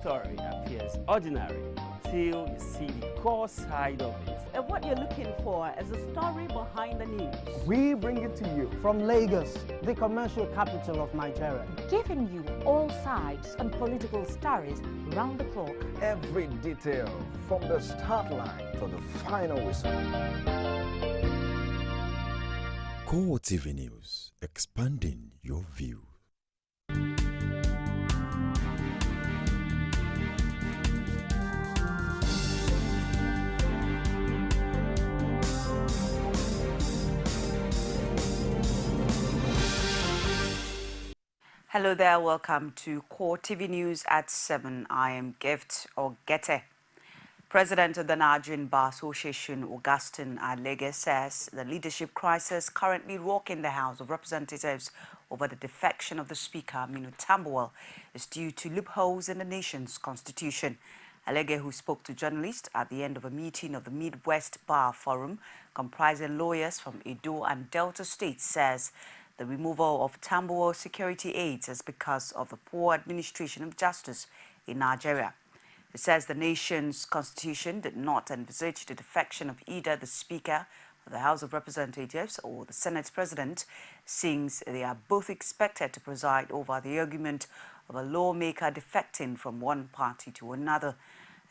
story appears ordinary until you see the core side of it. And what you're looking for is the story behind the news. We bring it to you from Lagos, the commercial capital of Nigeria. Giving you all sides and political stories round the clock. Every detail from the start line to the final whistle. CoreTV News, expanding your view. Hello there, welcome to CoreTV News at 7. I am Gift Ogete. President of the Nigerian Bar Association, Augustine Alege, says the leadership crisis currently rocking the House of Representatives over the defection of the Speaker, Aminu Tambuwal, is due to loopholes in the nation's constitution. Alege, who spoke to journalists at the end of a meeting of the Midwest Bar Forum, comprising lawyers from Edo and Delta states, says the removal of Tambuwal's security aids is because of the poor administration of justice in Nigeria. It says the nation's constitution did not envisage the defection of either the Speaker of the House of Representatives or the Senate President, since they are both expected to preside over the argument of a lawmaker defecting from one party to another.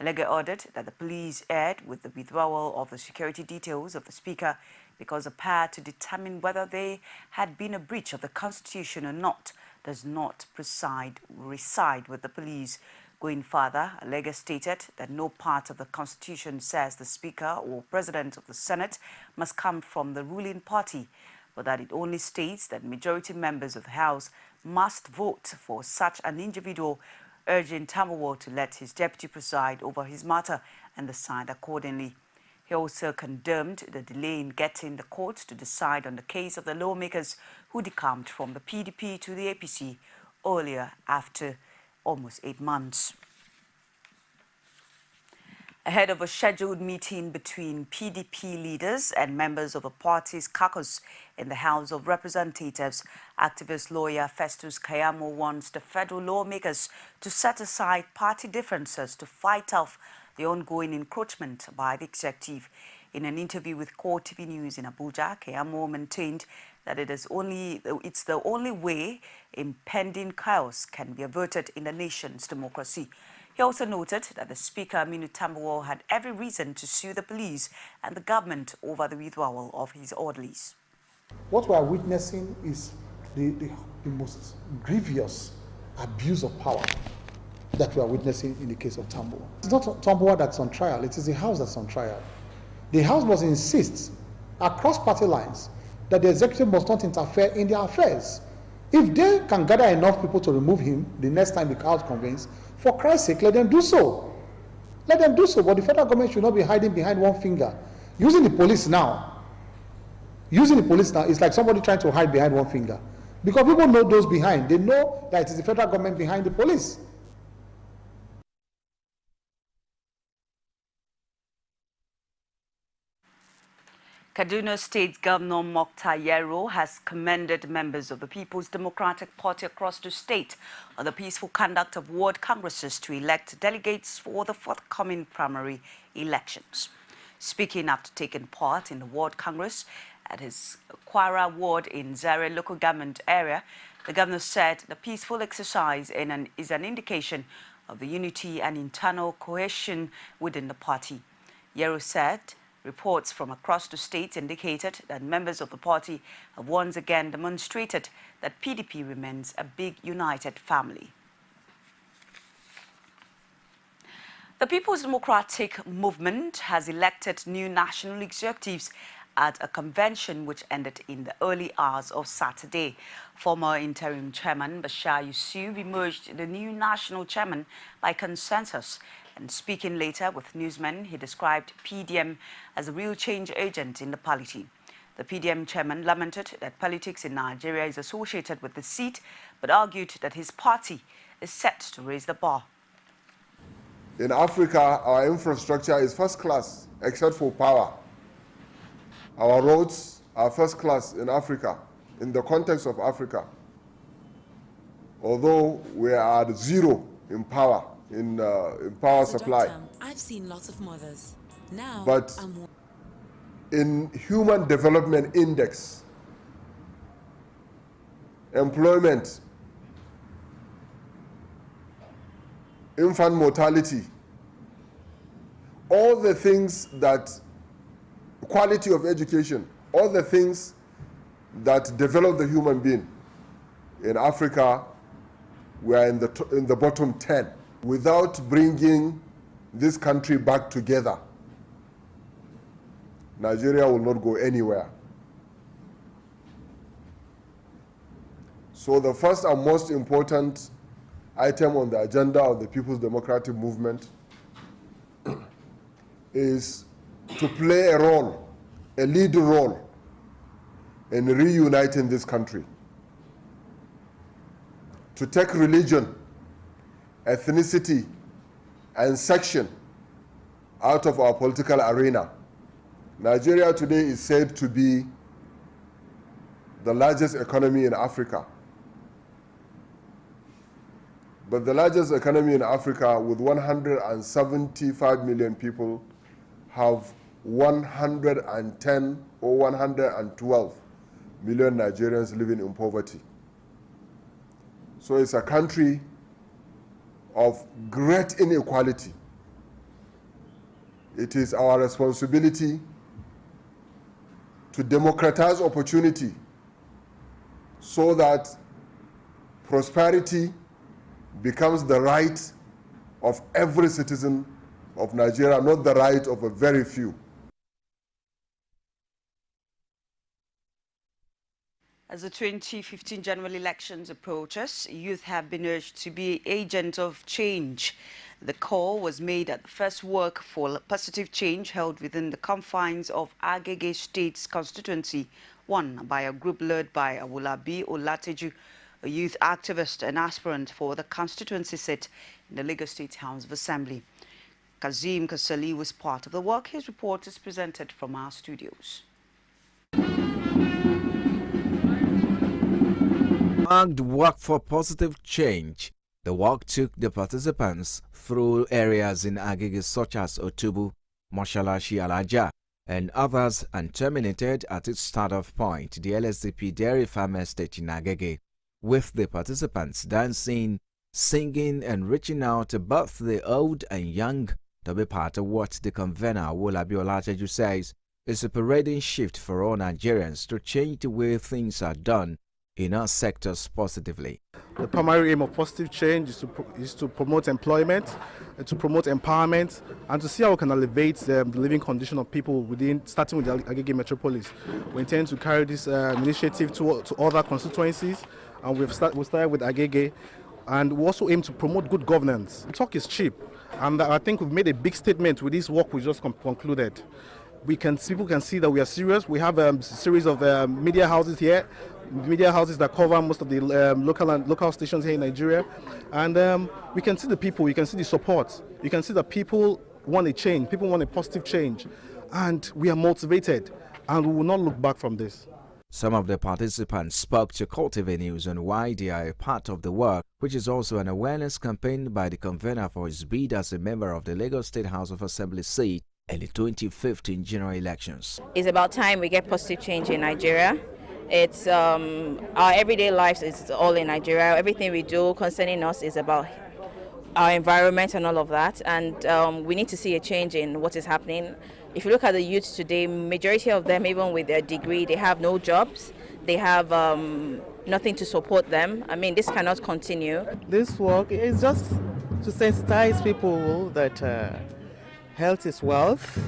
Alege ordered that the police erred with the withdrawal of the security details of the Speaker because the power to determine whether there had been a breach of the Constitution or not does not reside with the police. Going further, Alege stated that no part of the Constitution says the Speaker or President of the Senate must come from the ruling party, but that it only states that majority members of the House must vote for such an individual, urging Tambuwal to let his deputy preside over his matter and decide accordingly. He also condemned the delay in getting the court to decide on the case of the lawmakers who decamped from the PDP to the APC earlier after almost 8 months. Ahead of a scheduled meeting between PDP leaders and members of the party's caucus in the House of Representatives, activist lawyer Festus Kayamo wants the federal lawmakers to set aside party differences to fight off the ongoing encroachment by the executive. In an interview with CoreTV News in Abuja, Kayamo maintained that it's the only way impending chaos can be averted in the nation's democracy. He also noted that the Speaker, Aminu Tambuwal, had every reason to sue the police and the government over the withdrawal of his orderlies. What we are witnessing is the most grievous abuse of power that we are witnessing in the case of Tambuwal. It's not Tambuwal that's on trial, it is the House that's on trial. The House must insist across party lines that the executive must not interfere in their affairs. If they can gather enough people to remove him the next time the House convenes, for Christ's sake, let them do so. Let them do so, but the federal government should not be hiding behind one finger. Using the police now is like somebody trying to hide behind one finger. Because people know those behind. They know that it is the federal government behind the police. Kaduna State Governor Mokhtar Yero has commended members of the People's Democratic Party across the state on the peaceful conduct of ward congresses to elect delegates for the forthcoming primary elections. Speaking after taking part in the ward congress at his Kwara ward in Zaria local government area, the governor said the peaceful exercise is an indication of the unity and internal cohesion within the party. Yero said reports from across the state indicated that members of the party have once again demonstrated that PDP remains a big united family. The People's Democratic Movement has elected new national executives at a convention which ended in the early hours of Saturday. Former interim chairman Bashir Yusuf emerged the new national chairman by consensus. And speaking later with newsmen, he described PDM as a real change agent in the polity. The PDM chairman lamented that politics in Nigeria is associated with the seat, but argued that his party is set to raise the bar. In Africa, our infrastructure is first class, except for power. Our roads are first class in Africa, in the context of Africa. Although we are at zero in power in power So supply. Doctor, I've seen lots of mothers. Now, But in Human Development Index, employment, infant mortality, all the things that, quality of education, all the things that develop the human being, in Africa, we are in the bottom 10. Without bringing this country back together, Nigeria will not go anywhere. So the first and most important item on the agenda of the People's Democratic Movement is to play a role, a lead role in reuniting this country. To take religion, ethnicity, and section out of our political arena. Nigeria today is said to be the largest economy in Africa. But the largest economy in Africa, with 175 million people, have 110 or 112 million Nigerians living in poverty. So it's a country of great inequality. It is our responsibility to democratize opportunity so that prosperity becomes the right of every citizen of Nigeria, not the right of a very few. As the 2015 general elections approaches, youth have been urged to be agents of change. The call was made at the first work for positive change held within the confines of Agege State's constituency, won by a group led by Awolabi Olateju, a youth activist and aspirant for the constituency seat in the Lagos State House of Assembly. Kazim Kasali was part of the work. His report is presented from our studios. Marked work for positive change. The work took the participants through areas in Agege such as Otubu, Moshalashi Alaja, and others, and terminated at its start-off point, the LSDP Dairy Farm Estate in Agege, with the participants dancing, singing, and reaching out to both the old and young to be part of what the convener Awolabi Olateju says is a parading shift for all Nigerians to change the way things are done in our sectors positively. The primary aim of positive change is to promote employment, to promote empowerment, and to see how we can elevate the living condition of people starting with the Agege metropolis. We intend to carry this initiative to other constituencies, and we started with Agege, and we also aim to promote good governance. Talk is cheap, and I think we've made a big statement with this work we just concluded. People can see that we are serious. We have a series of media houses here, media houses that cover most of the local stations here in Nigeria, and we can see the people, you can see the support, you can see that people want a change, people want a positive change, and we are motivated, and we will not look back from this. Some of the participants spoke to CoreTV News on why they are a part of the work, which is also an awareness campaign by the convener for his bid as a member of the Lagos State House of Assembly seat in the 2015 general elections. It's about time we get positive change in Nigeria. It's our everyday lives is all in Nigeria. Everything we do concerning us is about our environment and all of that, and we need to see a change in what is happening. If you look at the youth today, majority of them, even with their degree, they have no jobs, they have nothing to support them. I mean, this cannot continue. This work is just to sensitize people that health is wealth,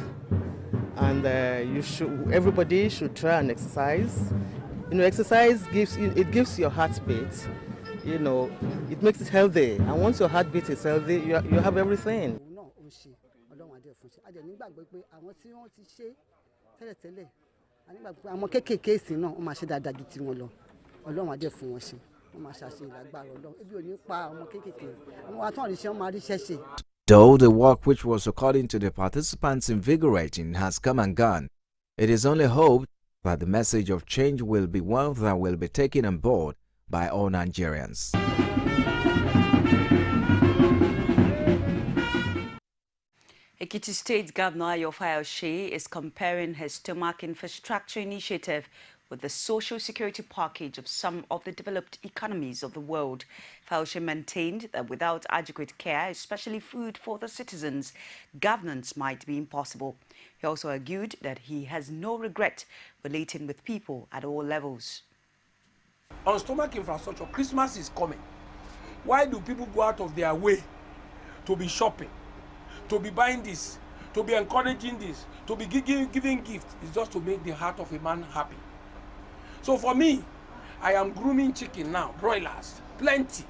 and everybody should try and exercise. You know, exercise gives your heartbeat. You know, it makes it healthy, and once your heartbeat is healthy, you have everything. Though the work, which was according to the participants invigorating, has come and gone, it is only hoped that the message of change will be one that will be taken on board by all Nigerians. Ekiti State Governor Ayo Fayose is comparing his stomach infrastructure initiative with the social security package of some of the developed economies of the world. Fayose maintained that without adequate care, especially food for the citizens, governance might be impossible. He also argued that he has no regret relating with people at all levels. On stomach infrastructure, Christmas is coming. Why do people go out of their way to be shopping, to be buying this, to be encouraging this, to be giving gifts? It's just to make the heart of a man happy. So for me, I am grooming chicken now, broilers, plenty,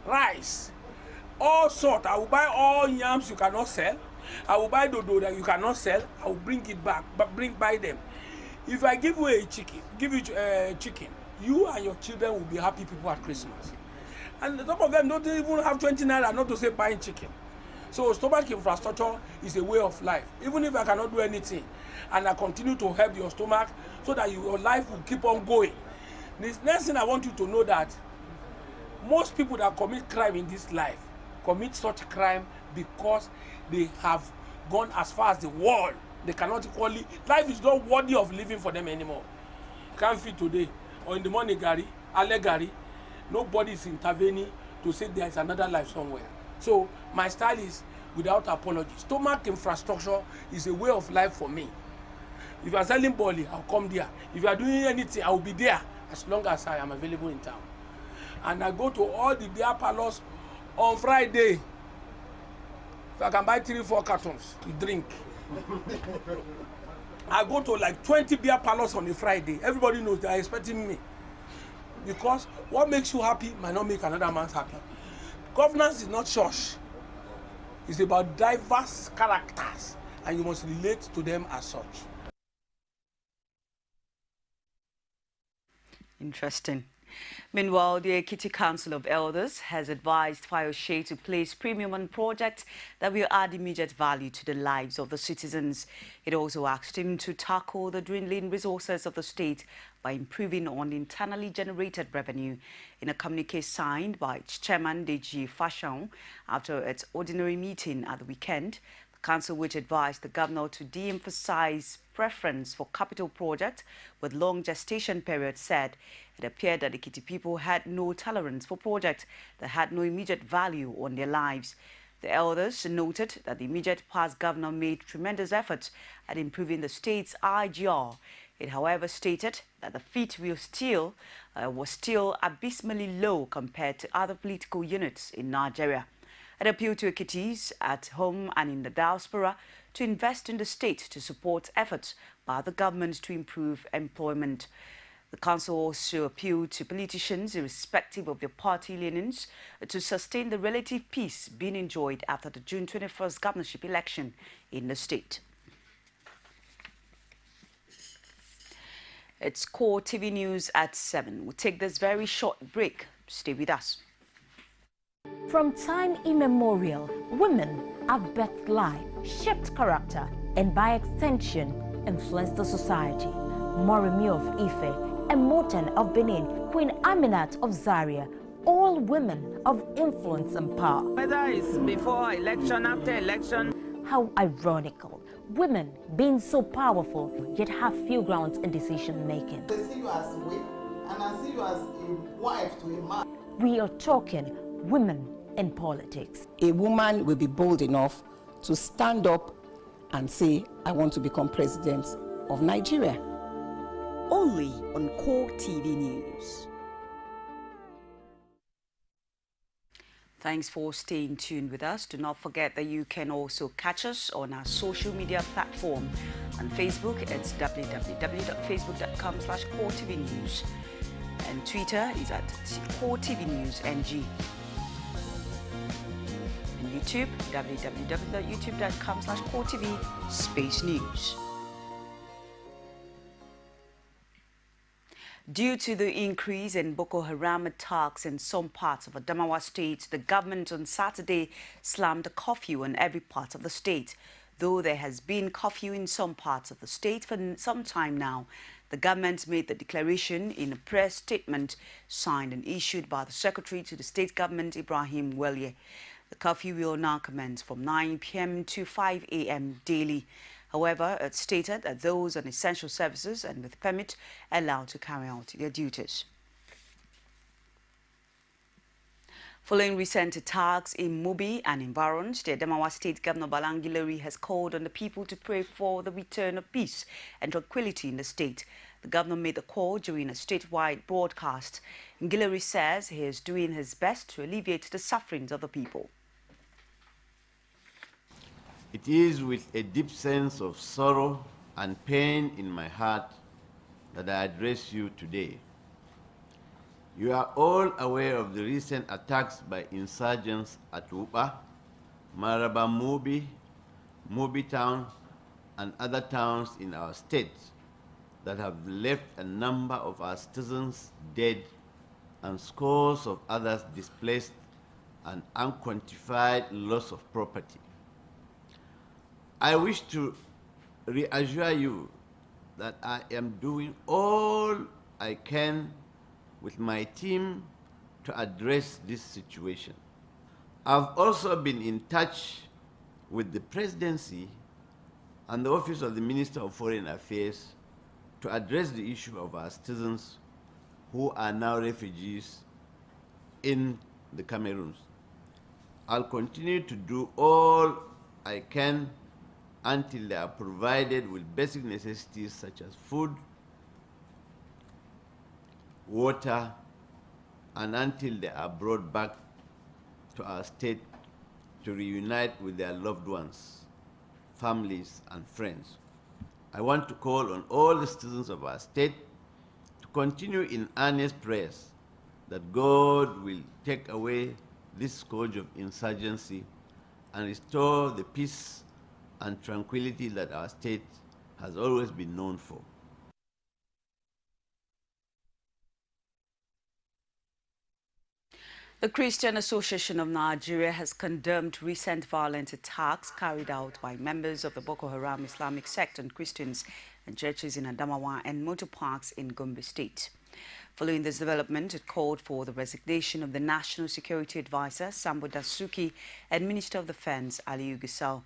rice, all sorts. I will buy all yams you cannot sell. I will buy dodo that you cannot sell. I will bring it back, but buy them. If I give you a chicken, chicken, you and your children will be happy people at Christmas. And some of them don't even have 20 naira not to say buying chicken. So stomach infrastructure is a way of life. Even if I cannot do anything, and I continue to help your stomach so that your life will keep on going. This next thing I want you to know that most people that commit crime in this life commit such crime because they have gone as far as the wall. They cannot equally, life is not worthy of living for them anymore. Can't feed today, or in the morning, Gary, Ale Gary, nobody is intervening to say there is another life somewhere. So my style is without apology. Stomach infrastructure is a way of life for me. If you are selling bolly, I'll come there. If you are doing anything, I will be there as long as I am available in town. And I go to all the beer parlors on Friday. If I can buy 3-4 cartons to drink. I go to like 20 beer parlors on a Friday. Everybody knows they are expecting me. Because what makes you happy might not make another man happy. Governance is not church. It's about diverse characters, and you must relate to them as such. Interesting. Meanwhile, the Ekiti Council of Elders has advised Fayose to place premium on projects that will add immediate value to the lives of the citizens. It also asked him to tackle the dwindling resources of the state by improving on internally generated revenue. In a communique signed by its chairman, Deji Fashon, after its ordinary meeting at the weekend, the council, which advised the governor to de-emphasize preference for capital projects with long gestation periods, said it appeared that the Ekiti people had no tolerance for projects that had no immediate value on their lives. The elders noted that the immediate past governor made tremendous efforts at improving the state's IGR. It, however, stated that the feat was still abysmally low compared to other political units in Nigeria. It appealed to Ekitis at home and in the diaspora to invest in the state to support efforts by the government to improve employment. The council also appealed to politicians, irrespective of their party leanings, to sustain the relative peace being enjoyed after the June 21st governorship election in the state. It's Core TV News at 7. We'll take this very short break. Stay with us. From time immemorial, women have birthed life, shaped character, and by extension, influenced the society. Moremi of Ife, Emoten of Benin, Queen Aminat of Zaria, all women of influence and power. Whether it's before election, after election. How ironical. Women being so powerful, yet have few grounds in decision making. They see you as a wife, and I see you as a wife to a man. We are talking women in politics. A woman will be bold enough to stand up and say, I want to become president of Nigeria. Only on CoreTV News. Thanks for staying tuned with us. Do not forget that you can also catch us on our social media platform. On Facebook, it's www.facebook.com/CoreTVNews. And Twitter is at CoreTVNewsNG. And YouTube, www.youtube.com/CoreTV_News. Due to the increase in Boko Haram attacks in some parts of Adamawa State, the government on Saturday slammed a curfew on every part of the state. Though there has been curfew in some parts of the state for some time now, the government made the declaration in a press statement signed and issued by the Secretary to the State Government, Ibrahim Welye. The curfew will now commence from 9 p.m. to 5 a.m. daily. However, it stated that those on essential services and with permit are allowed to carry out their duties. Following recent attacks in Mubi and environs, the Adamawa State Governor Balangilari has called on the people to pray for the return of peace and tranquility in the state. The governor made the call during a statewide broadcast. Ngilari says he is doing his best to alleviate the sufferings of the people. It is with a deep sense of sorrow and pain in my heart that I address you today. You are all aware of the recent attacks by insurgents at Upa, Maraba Mubi, Mubi Town, and other towns in our state that have left a number of our citizens dead and scores of others displaced and unquantified loss of property. I wish to reassure you that I am doing all I can with my team to address this situation. I've also been in touch with the presidency and the office of the Minister of Foreign Affairs to address the issue of our citizens who are now refugees in the Cameroons. I'll continue to do all I can until they are provided with basic necessities such as food, water, and until they are brought back to our state to reunite with their loved ones, families, and friends. I want to call on all the citizens of our state to continue in earnest prayers that God will take away this scourge of insurgency and restore the peace and tranquility that our state has always been known for. The Christian Association of Nigeria has condemned recent violent attacks carried out by members of the Boko Haram Islamic sect on Christians and churches in Adamawa and motor parks in Gombe State. Following this development, it called for the resignation of the National Security Advisor, Sambo Dasuki, and Minister of Defense, Aliyu Gusau.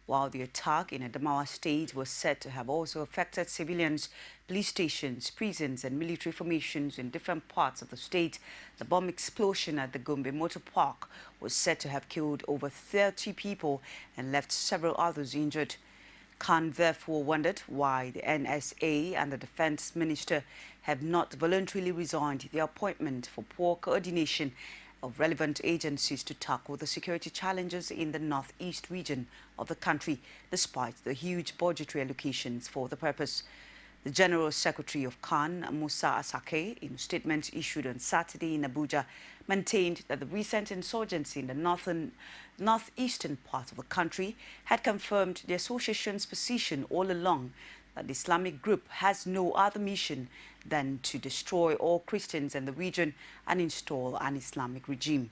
While the attack in Adamawa State was said to have also affected civilians, police stations, prisons, and military formations in different parts of the state, the bomb explosion at the Gombe Motor Park was said to have killed over 30 people and left several others injured. Khan therefore wondered why the NSA and the Defense Minister have not voluntarily resigned their appointment for poor coordination of relevant agencies to tackle the security challenges in the northeast region of the country, despite the huge budgetary allocations for the purpose. The General Secretary of Khan, Musa Asake, in a statement issued on Saturday in Abuja, maintained that the recent insurgency in the northeastern part of the country had confirmed the association's position all along that the Islamic group has no other mission than to destroy all Christians in the region and install an Islamic regime.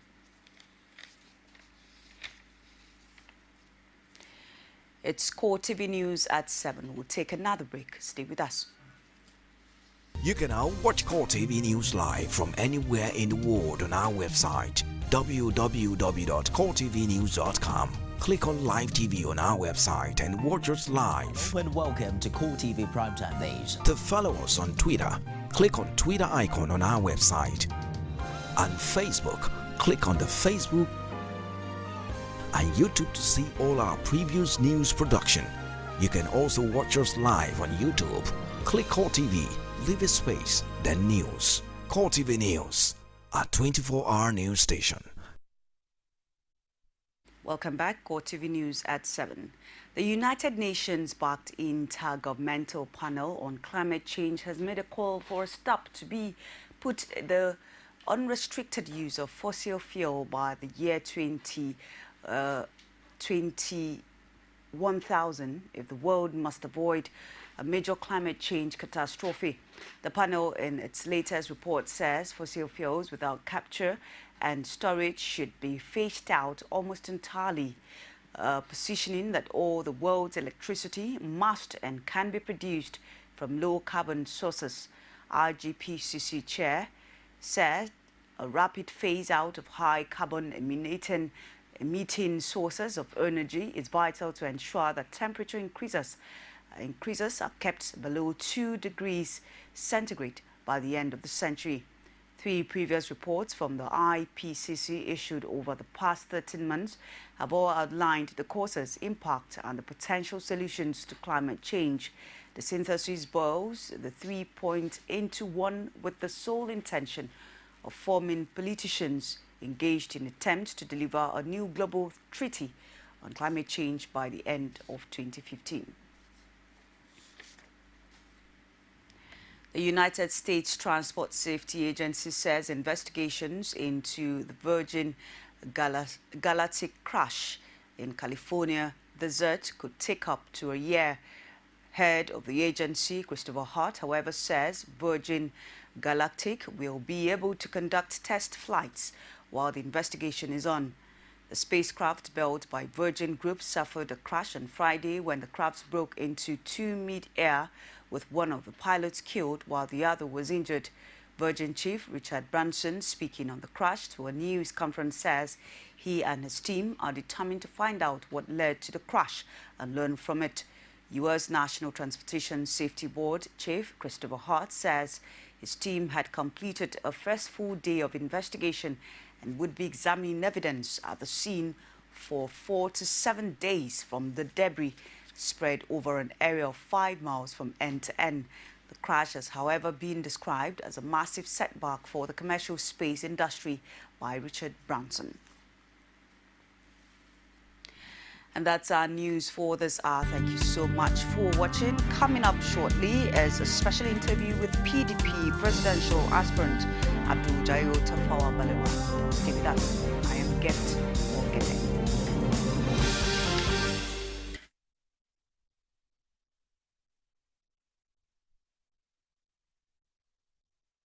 It's CoreTV News at 7. We'll take another break. Stay with us. You can now watch CoreTV News live from anywhere in the world on our website, www.coretvnews.com. Click on Live TV on our website and watch us live. And welcome to CoreTV Primetime Days. To follow us on Twitter, click on Twitter icon on our website. And Facebook, click on the Facebook and YouTube to see all our previous news production. You can also watch us live on YouTube. Click CoreTV, leave a space, then News. CoreTV News, a 24-hour news station. Welcome back. CoreTV News at 7. The United Nations-backed Intergovernmental Panel on Climate Change has made a call for a stop to be put the unrestricted use of fossil fuel by the year 21,000 if the world must avoid a major climate change catastrophe. The panel, in its latest report, says fossil fuels without capture and storage should be phased out almost entirely, positioning that all the world's electricity must and can be produced from low-carbon sources. IGPCC chair said a rapid phase-out of high-carbon Meeting sources of energy is vital to ensure that temperature increases are kept below 2 degrees centigrade by the end of the century. 3 previous reports from the IPCC issued over the past 13 months have all outlined the causes, impact, and the potential solutions to climate change. The synthesis boils the 3 points into one with the sole intention of forming politicians engaged in attempts to deliver a new global treaty on climate change by the end of 2015. The United States Transport Safety Agency says investigations into the Virgin Galactic crash in California desert could take up to a year. Head of the agency, Christopher Hart, however, says Virgin Galactic will be able to conduct test flights while the investigation is on. The spacecraft built by Virgin Group suffered a crash on Friday when the craft broke into 2 mid-air, with one of the pilots killed while the other was injured. Virgin Chief Richard Branson, speaking on the crash to a news conference, says he and his team are determined to find out what led to the crash and learn from it. U.S. National Transportation Safety Board Chief Christopher Hart says his team had completed a first full day of investigation and would be examining evidence at the scene for 4 to 7 days from the debris spread over an area of 5 miles from end to end. The crash has, however, been described as a massive setback for the commercial space industry by Richard Branson. And that's our news for this hour. Thank you so much for watching. Coming up shortly is a special interview with PDP presidential aspirant Abdul Jayo Tafawa Balewa. Stay with us. I am Gift Ogete.